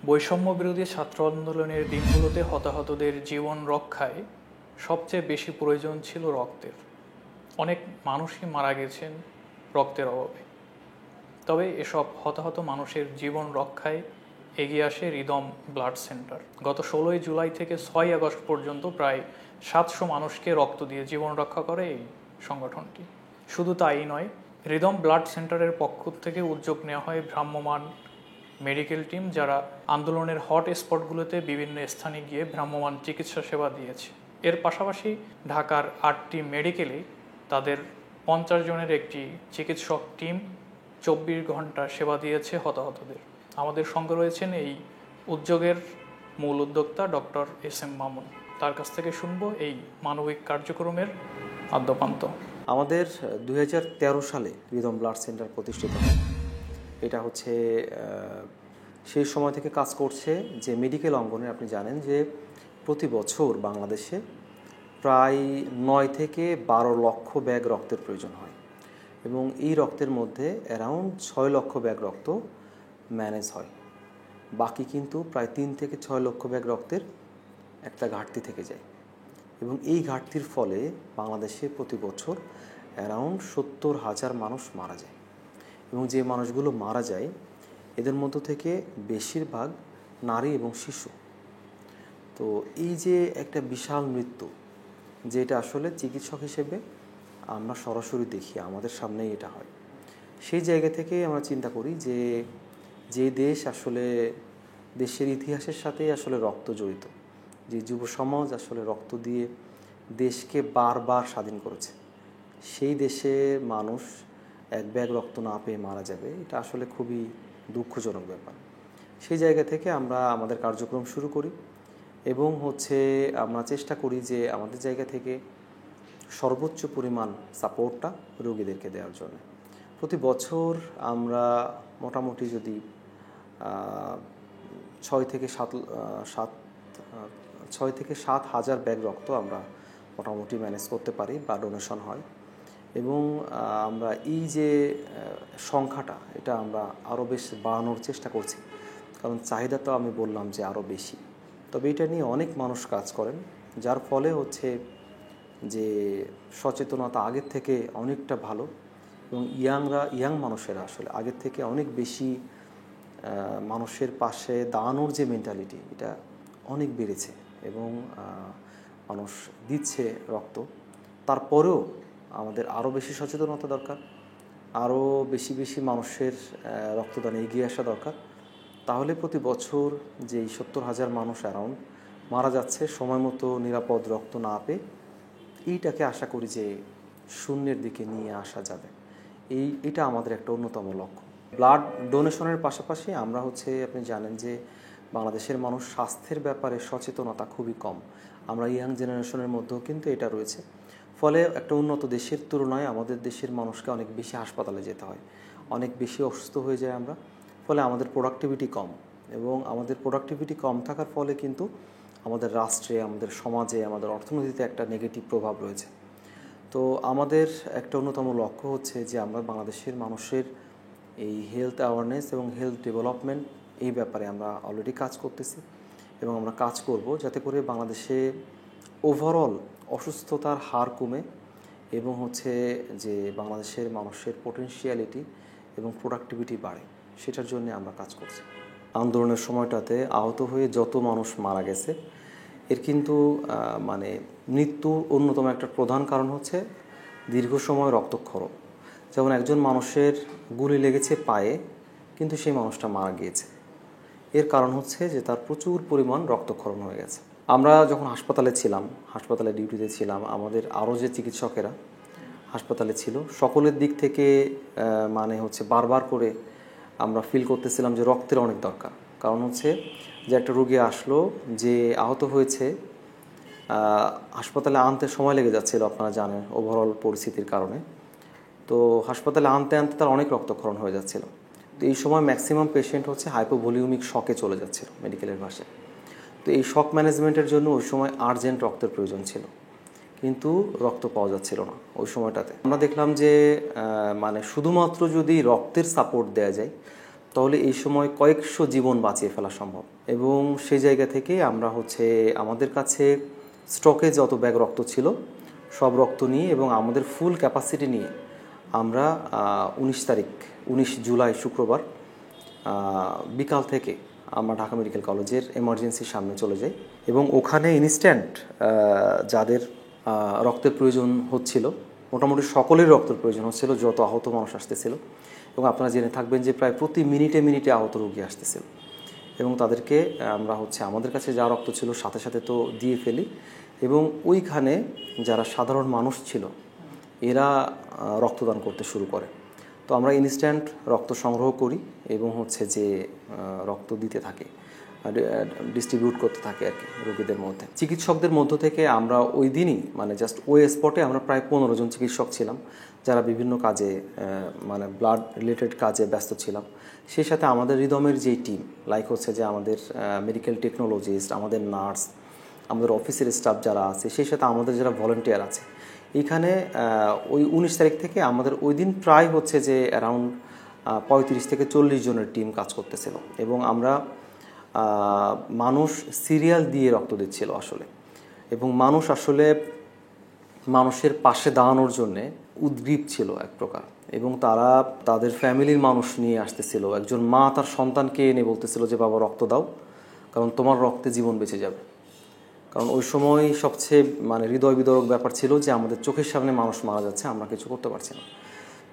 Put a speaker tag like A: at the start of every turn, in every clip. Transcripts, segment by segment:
A: বৈষম্য বিরোধী ছাত্র আন্দোলনের দিনগুলোতে হতাহতদের জীবন রক্ষায় সবচেয়ে বেশি প্রয়োজন ছিল রক্তের। অনেক মানুষই মারা গেছেন রক্তের অভাবে। তবে এসব হতাহত মানুষের জীবন রক্ষায় এগিয়ে আসে রিদম ব্লাড সেন্টার। গত 16 জুলাই থেকে 6 আগস্ট পর্যন্ত প্রায় 700 মানুষকে রক্ত দিয়ে জীবন রক্ষা করে এই সংগঠনটি। শুধু তাই নয়, রিদম ব্লাড সেন্টারের পক্ষ থেকে উদ্যোগ নেওয়া হয় ভ্রাম্যমাণ মেডিকেল টিম, যারা আন্দোলনের হট স্পটগুলোতে বিভিন্ন স্থানে গিয়ে ভ্রাম্যমাণ চিকিৎসা সেবা দিয়েছে। এর পাশাপাশি ঢাকার 8টি মেডিকেলে তাদের 50 জনের একটি চিকিৎসক টিম 24 ঘন্টা সেবা দিয়েছে হতাহতদের। আমাদের সঙ্গে রয়েছেন এই উদ্যোগের মূল উদ্যোক্তা ডক্টর এস.এম. মামুন। তার কাছ থেকে শুনবো এই মানবিক কার্যক্রমের আদ্যপান্ত।
B: আমাদের 2013 সালে রিদম ব্লাড সেন্টার প্রতিষ্ঠিত হয়। এটা হচ্ছে সেই সময় থেকে কাজ করছে যে মেডিকেল অঙ্গনে আপনি জানেন যে প্রতি বছর বাংলাদেশে প্রায় 9 থেকে 12 লক্ষ ব্যাগ রক্তের প্রয়োজন হয় এবং এই রক্তের মধ্যে অ্যারাউন্ড 6 লক্ষ ব্যাগ রক্ত ম্যানেজ হয়। বাকি কিন্তু প্রায় 3 থেকে 6 লক্ষ ব্যাগ রক্তের একটা ঘাটতি থেকে যায় এবং এই ঘাটতির ফলে বাংলাদেশে প্রতি বছর অ্যারাউন্ড 70,000 মানুষ মারা যায় এবং যে মানুষগুলো মারা যায় এদের মধ্য থেকে বেশিরভাগ নারী এবং শিশু। তো এই যে একটা বিশাল মৃত্যু, যেটা আসলে চিকিৎসক হিসেবে আমরা সরাসরি দেখি, আমাদের সামনেই এটা হয়, সেই জায়গা থেকে আমরা চিন্তা করি যে দেশ আসলে দেশের ইতিহাসের সাথেই আসলে রক্ত জড়িত, যে যুব সমাজ আসলে রক্ত দিয়ে দেশকে বারবার স্বাধীন করেছে, সেই দেশের মানুষ এক ব্যাগ রক্ত না পেয়ে মারা যাবে, এটা আসলে খুবই দুঃখজনক ব্যাপার। সেই জায়গা থেকে আমরা আমাদের কার্যক্রম শুরু করি এবং আমরা চেষ্টা করি যে আমাদের জায়গা থেকে সর্বোচ্চ পরিমাণ সাপোর্টটা রোগীদেরকে দেওয়ার জন্য। প্রতি বছর আমরা মোটামুটি যদি 6 থেকে 7 হাজার ব্যাগ রক্ত আমরা মোটামুটি ম্যানেজ করতে পারি বা ডোনেশন হয় এবং আমরা এই যে সংখ্যাটা এটা আমরা আরও বেশ বাড়ানোর চেষ্টা করছি, কারণ চাহিদা তো আমি বললাম যে আরও বেশি। তবে এটা নিয়ে অনেক মানুষ কাজ করেন, যার ফলে যে সচেতনতা আগের থেকে অনেকটা ভালো এবং ইয়াং মানুষেরা আসলে আগের থেকে অনেক বেশি মানুষের পাশে দাঁড়ানোর যে মেন্টালিটি এটা অনেক বেড়েছে এবং মানুষ দিচ্ছে রক্ত। তারপরেও আমাদের আরও বেশি সচেতনতা দরকার, আরও বেশি মানুষের রক্তদানে এগিয়ে আসা দরকার। তাহলে প্রতি বছর যেই 70,000 মানুষ অ্যারাউন্ড মারা যাচ্ছে সময় মতো নিরাপদ রক্ত না পেয়ে, এইটাকে আশা করি যে শূন্যের দিকে নিয়ে আসা যাবে। এটা আমাদের একটা অন্যতম লক্ষ্য। ব্লাড ডোনেশনের পাশাপাশি আমরা আপনি জানেন যে বাংলাদেশের মানুষ স্বাস্থ্যের ব্যাপারে সচেতনতা খুবই কম। আমরা ইয়াং জেনারেশনের মধ্যেও কিন্তু এটা রয়েছে। ফলে একটা উন্নত দেশের তুলনায় আমাদের দেশের মানুষকে অনেক বেশি হাসপাতালে যেতে হয়, অনেক বেশি অসুস্থ হয়ে যায় আমরা। ফলে আমাদের প্রোডাক্টিভিটি কম এবং আমাদের প্রোডাক্টিভিটি কম থাকার ফলে কিন্তু আমাদের রাষ্ট্রে, আমাদের সমাজে, আমাদের অর্থনীতিতে একটা নেগেটিভ প্রভাব রয়েছে। তো আমাদের একটা অন্যতম লক্ষ্য যে আমরা বাংলাদেশের মানুষের এই হেলথ অ্যাওয়ারনেস এবং হেলথ ডেভেলপমেন্ট এই ব্যাপারে আমরা অলরেডি কাজ করতেছি এবং আমরা কাজ করব যাতে করে বাংলাদেশে ওভারঅল অসুস্থতার হার কমে এবং যে বাংলাদেশের মানুষের পোটেনশিয়ালিটি এবং প্রোডাক্টিভিটি বাড়ে, সেটার জন্য আমরা কাজ করছি। আন্দোলনের সময়টাতে আহত হয়ে যত মানুষ মারা গেছে এর কিন্তু মৃত্যুর অন্যতম একটা প্রধান কারণ দীর্ঘ সময় রক্তক্ষরণ। যেমন একজন মানুষের গুলি লেগেছে পায়ে, কিন্তু সেই মানুষটা মারা গিয়েছে, এর কারণ যে তার প্রচুর পরিমাণ রক্তক্ষরণ হয়ে গেছে। আমরা যখন হাসপাতালে ডিউটিতে ছিলাম, আমাদের আরও যে চিকিৎসকেরা হাসপাতালে ছিল, সকলের দিক থেকে বারবার করে আমরা ফিল করতেছিলাম যে রক্তের অনেক দরকার। কারণ যে একটা রোগী আসলো যে আহত হয়েছে, হাসপাতালে আনতে সময় লেগে যাচ্ছিল, আপনারা জানেন ওভারঅল পরিস্থিতির কারণে। তো হাসপাতালে আনতে তার অনেক রক্তক্ষরণ হয়ে যাচ্ছিল। তো এই সময় ম্যাক্সিমাম পেশেন্ট হাইপোভলিউমিক শকে চলে যাচ্ছিল মেডিকেলের ভাষায়। তো এই শক ম্যানেজমেন্টের জন্য ওই সময় আর্জেন্ট রক্তের প্রয়োজন ছিল, কিন্তু রক্ত পাওয়া যাচ্ছিল না ওই সময়টাতে। আমরা দেখলাম যে শুধুমাত্র যদি রক্তের সাপোর্ট দেওয়া যায় তাহলে এই সময় কয়েকশো জীবন বাঁচিয়ে ফেলা সম্ভব। এবং সেই জায়গা থেকে আমরা আমাদের কাছে স্টকে যত ব্যাগ রক্ত ছিল সব রক্ত নিয়ে এবং আমাদের ফুল ক্যাপাসিটি নিয়ে আমরা 19 জুলাই শুক্রবার বিকাল থেকে আমরা ঢাকা মেডিকেল কলেজের এমার্জেন্সির সামনে চলে যাই এবং ওখানে ইনস্ট্যান্ট যাদের রক্তের প্রয়োজন হচ্ছিল, মোটামুটি সকলের রক্তের প্রয়োজন হচ্ছিল যত আহত মানুষ আসতেছিল। এবং আপনারা জেনে থাকবেন যে প্রায় প্রতি মিনিটে মিনিটে আহত রোগী আসতেছিল এবং তাদেরকে আমরা আমাদের কাছে যা রক্ত ছিল সাথে সাথে তো দিয়ে ফেলি। এবং ওইখানে যারা সাধারণ মানুষ ছিল এরা রক্তদান করতে শুরু করে। তো আমরা ইনস্ট্যান্ট রক্ত সংগ্রহ করি এবং যে রক্ত দিতে থাকি, ডিস্ট্রিবিউট করতে থাকে আর কি রোগীদের মধ্যে। চিকিৎসকদের মধ্য থেকে আমরা ওই দিনই জাস্ট ওই স্পটে আমরা প্রায় 15 জন চিকিৎসক ছিলাম যারা বিভিন্ন কাজে ব্লাড রিলেটেড কাজে ব্যস্ত ছিলাম। সেই সাথে আমাদের হৃদমের যে টিম যে আমাদের মেডিকেল টেকনোলজিস্ট, আমাদের নার্স, আমাদের অফিসের স্টাফ যারা আছে, সেই সাথে আমাদের যারা ভলান্টিয়ার আছে, এইখানে ওই 19 তারিখ থেকে আমাদের ওই দিন প্রায় যে অ্যারাউন্ড 35 থেকে 40 জনের টিম কাজ করতেছিল। এবং আমরা মানুষ সিরিয়াল দিয়ে রক্ত দিচ্ছিল আসলে, এবং মানুষ মানুষের পাশে দাঁড়ানোর জন্যে উদ্গ্রীব ছিল এক প্রকার। এবং তারা তাদের ফ্যামিলির মানুষ নিয়ে আসতেছিল। একজন মা তার সন্তানকে এনে বলতেছিল যে বাবা রক্ত দাও, কারণ তোমার রক্তে জীবন বেঁচে যাবে। কারণ ওই সময় সবচেয়ে হৃদয় বিদারক ব্যাপার ছিল যে আমাদের চোখের সামনে মানুষ মারা যাচ্ছে, আমরা কিছু করতে পারছি না।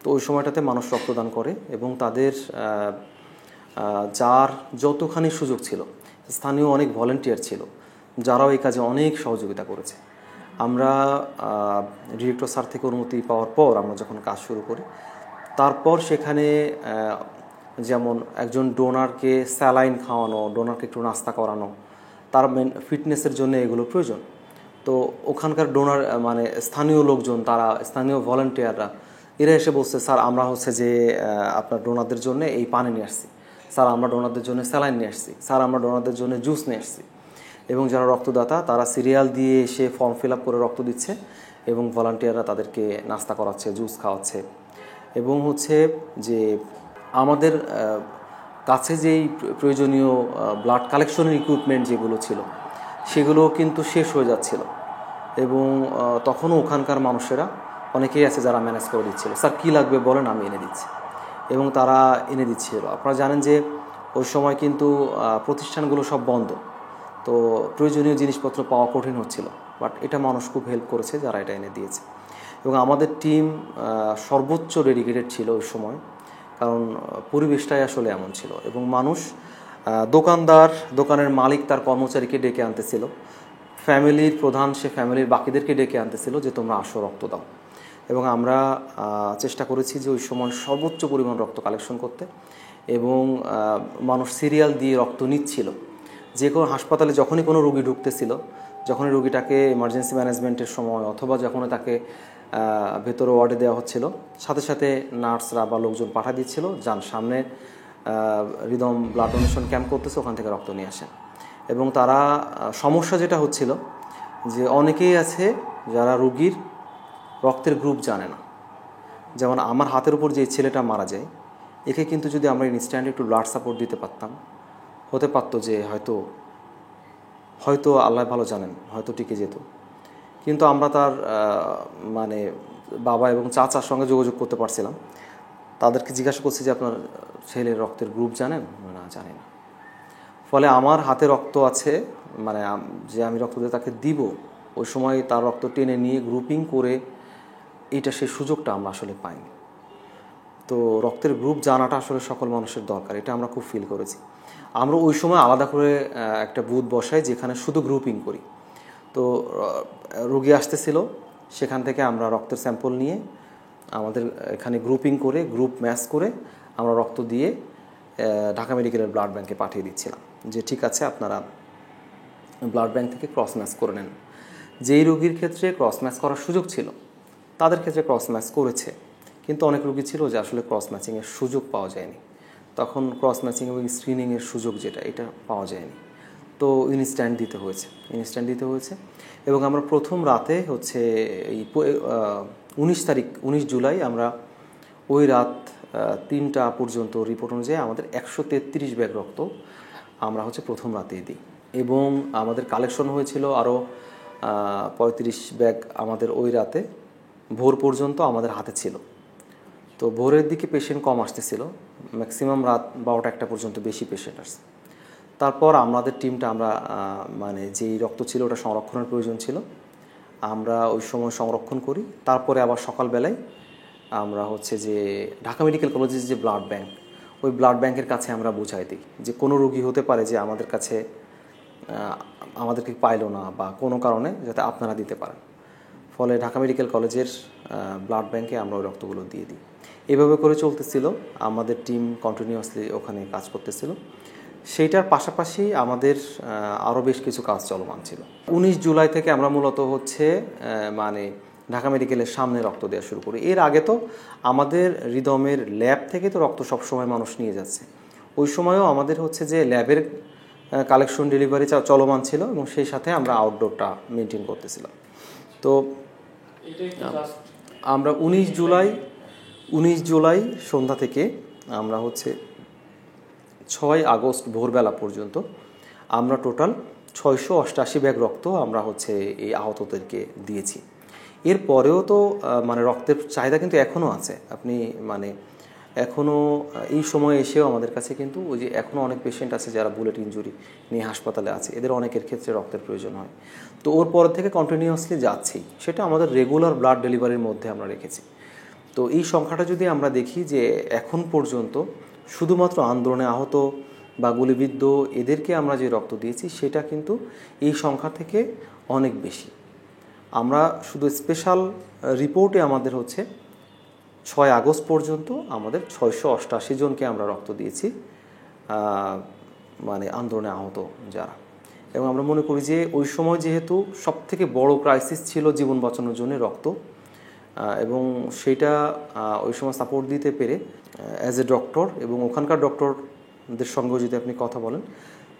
B: তো ওই সময়টাতে মানুষ রক্তদান করে এবং তাদের যার যতখানি সুযোগ ছিল, স্থানীয় অনেক ভলান্টিয়ার ছিল যারাও এই কাজে অনেক সহযোগিতা করেছে। আমরা ডিরেক্টর স্যার থেকে অনুমতি পাওয়ার পর আমরা যখন কাজ শুরু করি, তারপর সেখানে যেমন একজন ডোনারকে স্যালাইন খাওয়ানো, ডোনারকে একটু নাস্তা করানো, তার ফিটনেসের জন্য এগুলো প্রয়োজন। তো ওখানকার ডোনার স্থানীয় লোকজন, তারা স্থানীয় ভলান্টিয়াররা এরা এসে বলছে, স্যার আমরা যে আপনার ডোনারদের জন্য এই পানি নিয়ে আসছি, স্যার আমরা ডোনারদের জন্য স্যালাইন নিয়ে আসছি, স্যার আমরা ডোনারদের জন্য জুস নিয়ে আসছি। এবং যারা রক্তদাতা তারা সিরিয়াল দিয়ে এসে ফর্ম ফিল আপ করে রক্ত দিচ্ছে এবং ভলান্টিয়াররা তাদেরকে নাস্তা করাচ্ছে, জুস খাওয়াচ্ছে। এবং যে আমাদের কাছে যেই প্রয়োজনীয় ব্লাড কালেকশনের ইকুইপমেন্ট যেগুলো ছিল সেগুলো কিন্তু শেষ হয়ে যাচ্ছিল। এবং তখনও ওখানকার মানুষেরা অনেকেই আছে যারা ম্যানেজ করে দিচ্ছিল, স্যার কী লাগবে বলেন আমি এনে দিচ্ছি। এবং তারা এনে দিচ্ছিল। আপনারা জানেন যে ওই সময় কিন্তু প্রতিষ্ঠানগুলো সব বন্ধ, তো প্রয়োজনীয় জিনিসপত্র পাওয়া কঠিন হচ্ছিল। বাট এটা মানুষ খুব হেল্প করেছে যারা এটা এনে দিয়েছে। এবং আমাদের টিম সর্বোচ্চ ডেডিকেটেড ছিল ওই সময়, কারণ পরিবেশটাই আসলে এমন ছিল। এবং মানুষ, দোকানদার, দোকানের মালিক তার কর্মচারীকে ডেকে আনতেছিল, ফ্যামিলির প্রধান সে ফ্যামিলির বাকিদেরকে ডেকে আনতেছিল যে তোমরা আসো রক্ত দাও। এবং আমরা চেষ্টা করেছি যে ওই সময় সর্বোচ্চ পরিমাণ রক্ত কালেকশন করতে। এবং মানুষ সিরিয়াল দিয়ে রক্ত নিচ্ছিল। যে কোনো হাসপাতালে যখনই কোনো রোগী ঢুকতেছিল, যখনই রোগীটাকে এমার্জেন্সি ম্যানেজমেন্টের সময় অথবা যখনই তাকে ভেতরে ওয়ার্ডে দেওয়া হচ্ছিল, সাথে সাথে নার্সরা বা লোকজন পাঠা দিচ্ছিল, যান সামনে হৃদম ব্লাড ডোনেশন ক্যাম্প করতেছে, ওখান থেকে রক্ত নিয়ে আসেন। এবং তারা সমস্যা যেটা হচ্ছিল যে অনেকেই আছে যারা রোগীর রক্তের গ্রুপ জানে না। যেমন আমার হাতের উপর যে ছেলেটা মারা যায়, একে কিন্তু যদি আমরা ইনস্ট্যান্ট একটু ব্লাড সাপোর্ট দিতে পারতাম, হতে পারতো যে হয়তো আল্লাহ ভালো জানেন হয়তো টিকে যেত। কিন্তু আমরা তার বাবা এবং চাচার সঙ্গে যোগাযোগ করতে পারছিলাম। তাদেরকে জিজ্ঞাসা করছি যে আপনার ছেলের রক্তের গ্রুপ জানেন? না, জানি না। ফলে আমার হাতে রক্ত আছে, যে আমি রক্ত দিয়ে তাকে দিব, ওই সময় তার রক্ত টেনে নিয়ে গ্রুপিং করে সেই সুযোগটা আমরা আসলে পাইনি। তো রক্তের গ্রুপ জানাটা আসলে সকল মানুষের দরকার, এটা আমরা খুব ফিল করেছি। আমরা ওই সময় আলাদা করে একটা বুথ বসাই যেখানে শুধু গ্রুপিং করি। তো রোগী আসতেছিল, সেখান থেকে আমরা রক্তের স্যাম্পল নিয়ে আমাদের এখানে গ্রুপিং করে, গ্রুপ ম্যাচ করে আমরা রক্ত দিয়ে ঢাকা মেডিকেলের ব্লাড ব্যাংকে পাঠিয়ে দিচ্ছিলাম যে ঠিক আছে আপনারা ব্লাড ব্যাংক থেকে ক্রস ম্যাচ করে নেন। যেই রোগীর ক্ষেত্রে ক্রস ম্যাচ করার সুযোগ ছিল তাদের ক্ষেত্রে ক্রস ম্যাচ করেছে, কিন্তু অনেক রোগী ছিল যে আসলে ক্রস ম্যাচিংয়ের সুযোগ পাওয়া যায়নি। তখন ক্রস ম্যাচিং এবং স্ক্রিনিংয়ের সুযোগ এটা পাওয়া যায়নি। তো ইনস্ট্যান্ট দিতে হয়েছে। এবং আমরা প্রথম রাতে এই 19 জুলাই আমরা ওই রাত 3টা পর্যন্ত রিপোর্ট অনুযায়ী আমাদের 133 ব্যাগ রক্ত আমরা হচ্ছে প্রথম রাতেই দিই, এবং আমাদের কালেকশন হয়েছিল আরও 35 ব্যাগ আমাদের ওই রাতে ভোর পর্যন্ত আমাদের হাতে ছিল। তো ভোরের দিকে পেশেন্ট কম আসতেছিল, ম্যাক্সিমাম রাত 12টা-1টা পর্যন্ত বেশি পেশেন্ট আসছে। তারপর আমাদের টিমটা আমরা মানে যেই রক্ত ছিল ওটা সংরক্ষণের প্রয়োজন ছিল, আমরা ওই সময় সংরক্ষণ করি। তারপরে আবার সকালবেলায় আমরা হচ্ছে যে ঢাকা মেডিকেল কলেজের যে ব্লাড ব্যাংক, ওই ব্লাড ব্যাংকের কাছে আমরা বুঝাই দিই যে কোনো রোগী হতে পারে যে আমাদের কাছে আমাদেরকে পাইলো না বা কোনো কারণে, যাতে আপনারা দিতে পারেন। ফলে ঢাকা মেডিকেল কলেজের ব্লাড ব্যাংকে আমরা ওই রক্তগুলো দিয়ে দিই। এভাবে করে চলতেছিল, আমাদের টিম কন্টিনিউয়াসলি ওখানে কাজ করতেছিল। সেইটার পাশাপাশি আমাদের আরও বেশ কিছু কাজ চলমান ছিল। 19 জুলাই থেকে আমরা মূলত হচ্ছে মানে ঢাকা মেডিকেলের সামনে রক্ত দেওয়া শুরু করি। এর আগে তো আমাদের হৃদমের ল্যাব থেকে তো রক্ত সবসময় মানুষ নিয়ে যাচ্ছে, ওই সময়ও আমাদের হচ্ছে যে ল্যাবের কালেকশন ডেলিভারি চলমান ছিল, এবং সেই সাথে আমরা আউটডোরটা মেনটেন করতেছিলাম। তো আমরা 19 জুলাই সন্ধ্যা থেকে আমরা হচ্ছে 6 আগস্ট ভোরবেলা পর্যন্ত আমরা টোটাল 688 ব্যাগ রক্ত আমরা হচ্ছে এই আহতদেরকে দিয়েছি। এর পরেও তো মানে রক্তের চাহিদা কিন্তু এখনও আছে। আপনি মানে এখনও এই সময় এসেও আমাদের কাছে কিন্তু ওই যে এখনও অনেক পেশেন্ট আছে যারা বুলেট ইনজুরি নিয়ে হাসপাতালে আছে, এদের অনেকের ক্ষেত্রে রক্তের প্রয়োজন হয়। তো ওর পর থেকে কন্টিনিউয়াসলি যাচ্ছি, সেটা আমাদের রেগুলার ব্লাড ডেলিভারির মধ্যে আমরা রেখেছি। তো এই সংখ্যাটা যদি আমরা দেখি যে এখন পর্যন্ত শুধুমাত্র আন্দোলনে আহত বা গুলিবিদ্ধ এদেরকে আমরা যে রক্ত দিয়েছি সেটা কিন্তু এই সংখ্যা থেকে অনেক বেশি। আমরা শুধু স্পেশাল রিপোর্টে আমাদের হচ্ছে 6 আগস্ট পর্যন্ত আমাদের 688 জনকে আমরা রক্ত দিয়েছি, মানে আন্দোলনে আহত যারা। এবং আমরা মনে করি যে ওই সময় যেহেতু সবথেকে বড় ক্রাইসিস ছিল জীবন বাঁচানোর জন্য রক্ত, এবং সেটা ওই সময় সাপোর্ট দিতে পেরে অ্যাজ এ ডক্টর এবং ওখানকার ডক্টরদের সঙ্গেও যদি আপনি কথা বলেন,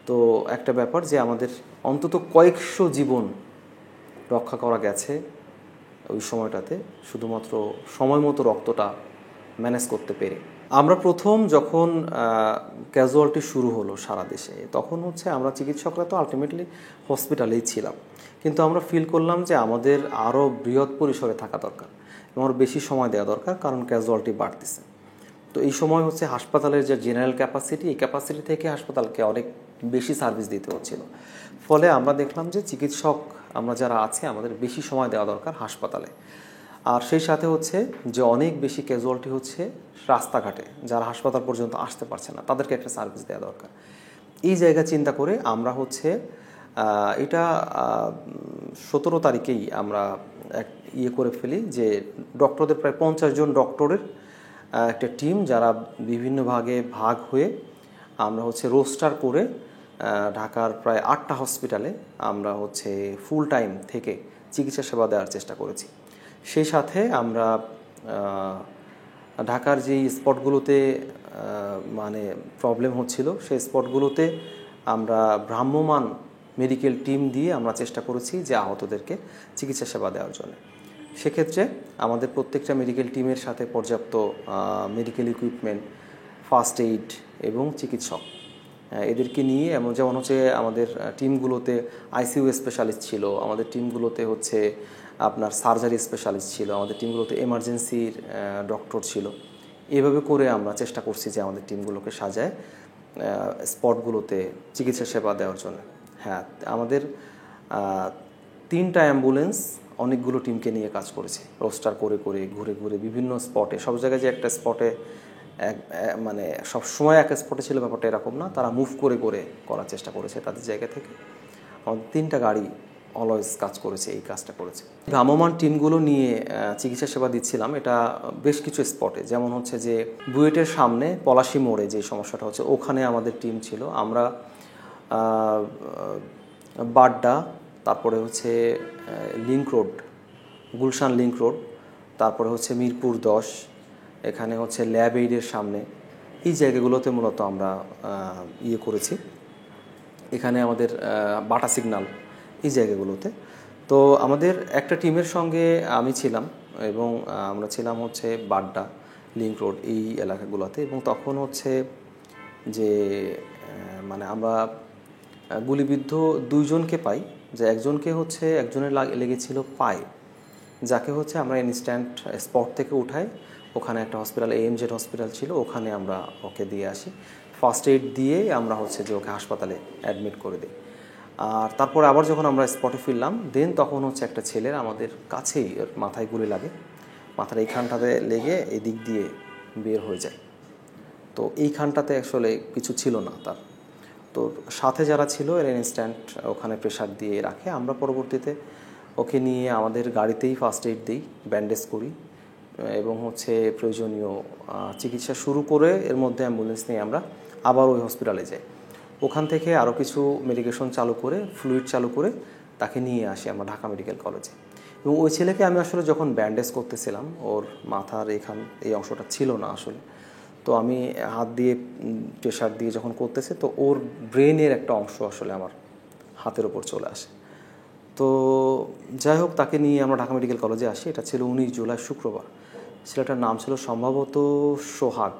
B: তো একটা ব্যাপার যে আমাদের অন্তত কয়েকশো জীবন রক্ষা করা গেছে ওই সময়টাতে, শুধুমাত্র সময় মতো রক্তটা ম্যানেজ করতে পেরে। আমরা প্রথম যখন ক্যাজুয়ালিটি শুরু হলো সারা দেশে, তখন হচ্ছে আমরা চিকিৎসকরা তো আলটিমেটলি হসপিটালেই ছিলাম, কিন্তু আমরা ফিল করলাম যে আমাদের আরও বৃহৎ পরিসরে থাকা দরকার এবং আরও বেশি সময় দেওয়া দরকার, কারণ ক্যাজুয়ালিটি বাড়তেছে। তো এই সময় হচ্ছে হাসপাতালের যে জেনারেল ক্যাপাসিটি, এই ক্যাপাসিটি থেকে হাসপাতালকে অনেক বেশি সার্ভিস দিতে হচ্ছিল। ফলে আমরা দেখলাম যে চিকিৎসক আমরা যারা আছে আমাদের বেশি সময় দেওয়া দরকার হাসপাতালে। আর সেই সাথে হচ্ছে যে অনেক বেশি ক্যাজুয়ালিটি হচ্ছে রাস্তাঘাটে, যারা হাসপাতাল পর্যন্ত আসতে পারছে না, তাদেরকে একটা সার্ভিস দেওয়া দরকার। এই জায়গা চিন্তা করে আমরা হচ্ছে এটা 17 তারিখেই আমরা করে ফেলি যে ডক্টরদের প্রায় 50 জন ডক্টরের একটা টিম, যারা বিভিন্ন ভাগ হয়ে আমরা হচ্ছে রোস্টার করে ঢাকার প্রায় 8টা হসপিটালে আমরা হচ্ছে ফুল টাইম থেকে চিকিৎসা সেবা দেওয়ার চেষ্টা করেছি। সেই সাথে আমরা ঢাকার যেই স্পটগুলোতে মানে প্রবলেম হচ্ছিল সেই স্পটগুলোতে আমরা ভ্রাম্যমাণ মেডিকেল টিম দিয়ে আমরা চেষ্টা করেছি যে আহতদেরকে চিকিৎসা সেবা দেওয়ার জন্য। সেক্ষেত্রে আমাদের প্রত্যেকটা মেডিকেল টিমের সাথে পর্যাপ্ত মেডিকেল ইকুইপমেন্ট, ফার্স্ট এইড এবং চিকিৎসক এদেরকে নিয়ে, এমন যেমন হচ্ছে আমাদের টিমগুলোতে আইসিইউ স্পেশালিস্ট ছিল, আমাদের টিমগুলোতে হচ্ছে আপনার সার্জারি স্পেশালিস্ট ছিল, আমাদের টিমগুলোতে এমার্জেন্সির ডক্টর ছিল। এভাবে করে আমরা চেষ্টা করছি যে আমাদের টিমগুলোকে সাজায় স্পটগুলোতে চিকিৎসা সেবা দেওয়ার জন্য। হ্যাঁ, আমাদের 3টা অ্যাম্বুলেন্স অনেকগুলো টিমকে নিয়ে কাজ করেছে, রোস্টার করে করে ঘুরে ঘুরে বিভিন্ন স্পটে। সব জায়গায় যে একটা স্পটে মানে সবসময় এক স্পটে ছিল ব্যাপারটা এরকম না, তারা মুভ করে করে করার চেষ্টা করেছে তাদের জায়গা থেকে। আমাদের 3টা গাড়ি অলওয়েজ কাজ করেছে, এই কাজটা করেছে। ভ্রাম্যমাণ টিমগুলো নিয়ে চিকিৎসা সেবা দিচ্ছিলাম এটা বেশ কিছু স্পটে, যেমন হচ্ছে যে বুয়েটের সামনে পলাশী মোড়ে যে সমস্যাটা হচ্ছে ওখানে আমাদের টিম ছিল। আমরা বাড্ডা, তারপরে হচ্ছে link road, Gulshan link road, তারপরে হচ্ছে মিরপুর 10, এখানে হচ্ছে ল্যাব এইডের সামনে, এই জায়গাগুলোতে মূলত আমরা করেছি। এখানে আমাদের বাটা সিগন্যাল, এই জায়গাগুলোতে। তো আমাদের একটা টিমের সঙ্গে আমি ছিলাম এবং আমরা ছিলাম হচ্ছে বাড্ডা, লিংক রোড এই এলাকাগুলোতে। এবং তখন হচ্ছে যে মানে আমরা গুলিবিদ্ধ দুইজনকে পাই, যে একজনকে হচ্ছে একজনের লেগেছিল পায়ে, যাকে হচ্ছে আমরা ইনস্ট্যান্ট স্পট থেকে উঠাই, ওখানে একটা হসপিটাল AMZ হসপিটাল ছিল, ওখানে আমরা ওকে দিয়ে আসি। ফার্স্ট এইড দিয়ে আমরা হচ্ছে যে ওকে হাসপাতালে অ্যাডমিট করে দিই। আর তারপরে আবার যখন আমরা স্পটে ফিরলাম, দেন তখন হচ্ছে একটা ছেলের আমাদের কাছেই মাথায় গুলি লাগে, মাথার এইখানটাতে লেগে এদিক দিয়ে বের হয়ে যায়। তো এইখানটাতে আসলে কিছু ছিল না তার। তো সাথে যারা ছিল এরা ইনস্ট্যান্ট ওখানে প্রেশার দিয়ে রাখে। আমরা পরবর্তীতে ওকে নিয়ে আমাদের গাড়িতেই ফার্স্ট এইড দিই, ব্যান্ডেজ করি এবং হচ্ছে প্রয়োজনীয় চিকিৎসা শুরু করে এর মধ্যে অ্যাম্বুলেন্স নিয়ে আমরা আবার ওই হসপিটালে যাই। ওখান থেকে আরও কিছু মেডিকেশন চালু করে, ফ্লুইড চালু করে তাকে নিয়ে আসি আমরা ঢাকা মেডিকেল কলেজে। এবং ওই ছেলেকে আমি আসলে যখন ব্যান্ডেজ করতেছিলাম, ওর মাথার এই অংশটা ছিল না আসলে, তো আমি হাত দিয়ে প্রেশার দিয়ে যখন করতেছে, তো ওর ব্রেনের একটা অংশ আসলে আমার হাতের ওপর চলে আসে। তো যাই হোক, তাকে নিয়ে আমরা ঢাকা মেডিকেল কলেজে আসি। এটা ছিল 19 জুলাই শুক্রবার। ছেলেটার নাম ছিল সম্ভবত সোহাগ,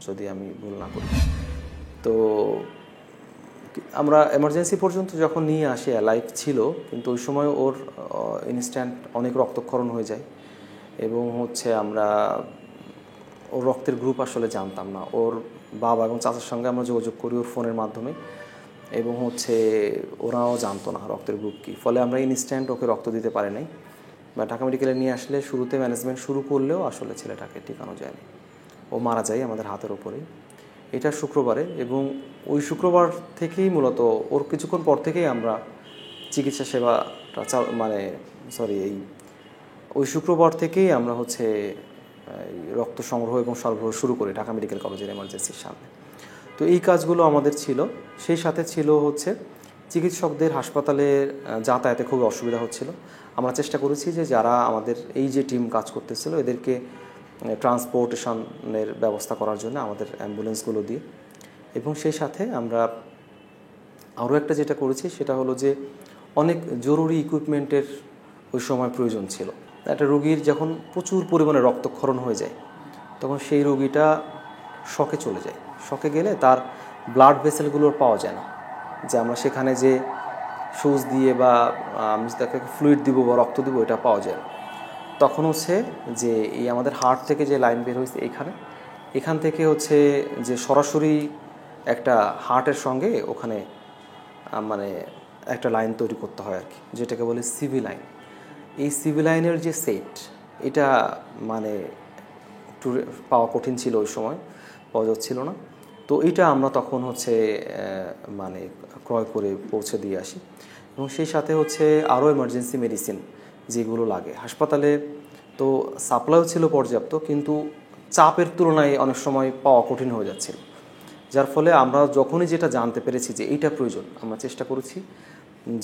B: যদি আমি ভুল না করি। তো আমরা এমার্জেন্সি পর্যন্ত যখন নিয়ে আসি, অ্যালাইভ ছিল, কিন্তু ওই সময় ওর ইনস্ট্যান্ট অনেক রক্তক্ষরণ হয়ে যায়। এবং হচ্ছে আমরা ওর রক্তের গ্রুপ আসলে জানতাম না। ওর বাবা এবং চাচার সঙ্গে আমরা যোগাযোগ করি ওর ফোনের মাধ্যমে, এবং হচ্ছে ওরাও জানতো না রক্তের গ্রুপ কী। ফলে আমরা ইনস্ট্যান্ট ওকে রক্ত দিতে পারি নাই, বা ঢাকা মেডিকেলে নিয়ে আসলে শুরুতে ম্যানেজমেন্ট শুরু করলেও আসলে ছেলেটাকে টিকানো যায়নি, ও মারা যায় আমাদের হাতের ওপরেই। এটা শুক্রবারে, এবং ওই শুক্রবার থেকেই মূলত ওর কিছুক্ষণ পর থেকেই আমরা চিকিৎসা সেবাটা ওই শুক্রবার থেকেই আমরা হচ্ছে রক্ত সংগ্রহ এবং সরবরাহ শুরু করি ঢাকা মেডিকেল কলেজের এমার্জেন্সির সামনে। তো এই কাজগুলো আমাদের ছিল। সেই সাথে ছিল হচ্ছে চিকিৎসকদের হাসপাতালে যাতায়াতে খুবই অসুবিধা হচ্ছিল। আমরা চেষ্টা করেছি যে যারা আমাদের এই যে টিম কাজ করতেছিল এদেরকে ট্রান্সপোর্টেশনের ব্যবস্থা করার জন্য আমাদের অ্যাম্বুলেন্সগুলো দিয়ে। এবং সেই সাথে আমরা আরও একটা যেটা করেছি সেটা হলো যে অনেক জরুরি ইকুইপমেন্টের ওই সময় প্রয়োজন ছিল। একটা রোগীর যখন প্রচুর পরিমাণে রক্তক্ষরণ হয়ে যায়, তখন সেই রোগীটা শকে চলে যায়। শকে গেলে তার ব্লাড ভেসেলগুলোর পাওয়া যায় না, যে আমরা সেখানে যে সুচ দিয়ে বা আমি তাকে ফ্লুইড দিব বা রক্ত দিব, এটা পাওয়া যায় না। তখন হচ্ছে যে এই আমাদের হার্ট থেকে যে লাইন বের হয়েছে এখান থেকে হচ্ছে যে সরাসরি একটা হার্টের সঙ্গে ওখানে মানে একটা লাইন তৈরি করতে হয় আর কি, যেটাকে বলে সিভি লাইন। এই সিভি লাইনের যে সেট, এটা মানে একটু পাওয়া কঠিন ছিল ওই সময়, পাওয়া যাচ্ছিল না। তো এটা আমরা তখন হচ্ছে মানে ক্রয় করে পৌঁছে দিয়ে আসি। এবং সেই সাথে হচ্ছে আরও এমার্জেন্সি মেডিসিন যেগুলো লাগে হাসপাতালে, তো সাপ্লাইও ছিল পর্যাপ্ত, কিন্তু চাপের তুলনায় অনেক সময় পাওয়া কঠিন হয়ে যাচ্ছিল। যার ফলে আমরা যখনই যেটা জানতে পেরেছি যে এইটা প্রয়োজন, আমরা চেষ্টা করেছি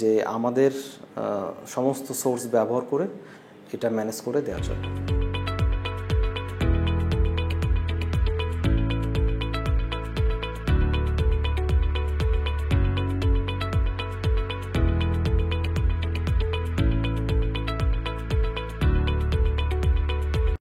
B: যে আমাদের সমস্ত সোর্স ব্যবহার করে এটা ম্যানেজ করে দেওয়ার জন্য।